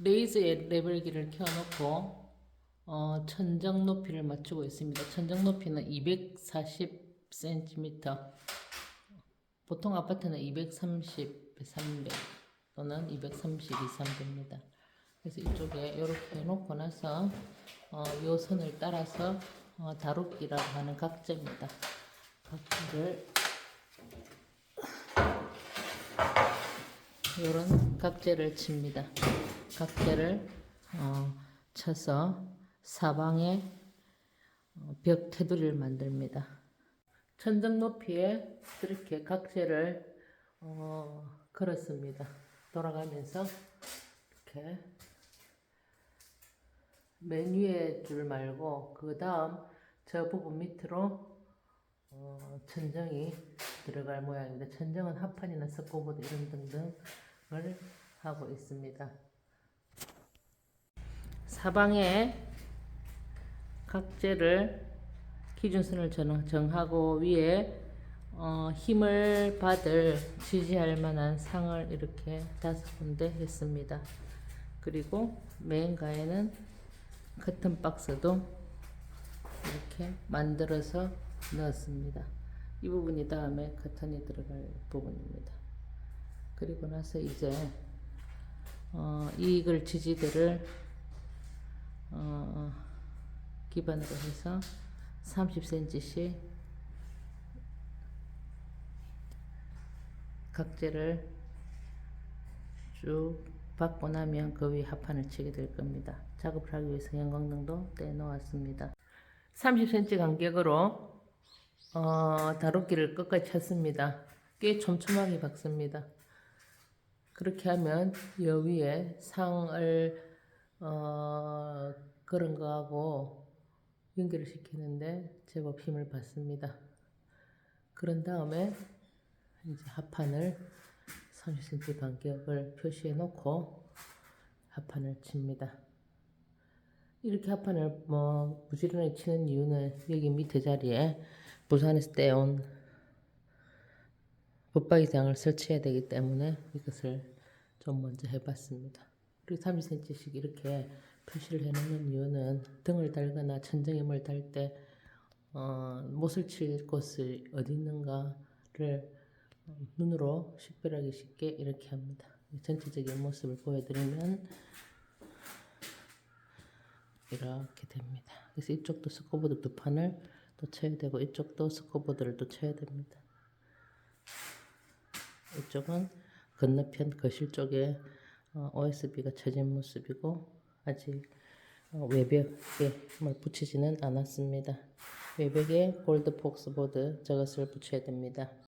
레이즈 레벨기를 켜놓고 천정 높이를 맞추고 있습니다. 천정 높이는 240cm. 보통 아파트는 230, 300 또는 230 이상 됩니다. 그래서 이쪽에 이렇게 해놓고 나서 요 선을 따라서 다루기라고 하는 각재입니다. 각재를 이런 각재를 칩니다. 각재를 쳐서 사방에 벽 테두리를 만듭니다. 천정 높이에 이렇게 각재를 걸었습니다. 돌아가면서 이렇게 맨 위에 줄 말고 그 다음 저 부분 밑으로 천정이 들어갈 모양입니다. 천정은 합판이나 석고보드 이런 등등을 하고 있습니다. 사방에 각재를 기준선을 정하고 위에 힘을 받을 지지할 만한 상을 이렇게 5군데 했습니다. 그리고 맨 가에는 커튼 박스도 이렇게 만들어서 넣었습니다. 이 부분이 다음에 커튼이 들어갈 부분입니다. 그리고 나서 이제 이글 지지대를 기반으로 해서 30cm씩 각재를 쭉 받고 나면 그 위에 합판을 치게 될 겁니다. 작업을 하기 위해서 형광등도 떼놓았습니다. 30cm 간격으로 다루기를 끝까지 쳤습니다. 꽤 촘촘하게 박습니다. 그렇게 하면 여 위에 상을 그런 거하고 연결을 시키는데 제법 힘을 받습니다. 그런 다음에 이제 합판을 30cm 간격을 표시해 놓고 합판을 칩니다. 이렇게 합판을 부지런히 치는 이유는 여기 밑에 자리에 부산에서 떼온 붙박이장을 설치해야 되기 때문에 이것을 좀 먼저 해봤습니다. 그리고 30cm씩 이렇게 표시를 해놓는 이유는 등을 달거나 천정에 뭘 달 때 못을 칠 곳이 어디 있는가를 눈으로 식별하기 쉽게 이렇게 합니다. 전체적인 모습을 보여드리면 이렇게 됩니다. 그래서 이쪽도 스코보드 2판을 또 쳐야 되고 이쪽도 스코보드를 또 쳐야 됩니다. 이쪽은 건너편 거실 쪽에 OSB가 쳐진 모습이고 아직 외벽에 뭘 붙이지는 않았습니다. 외벽에 골드 폭스보드 저것을 붙여야 됩니다.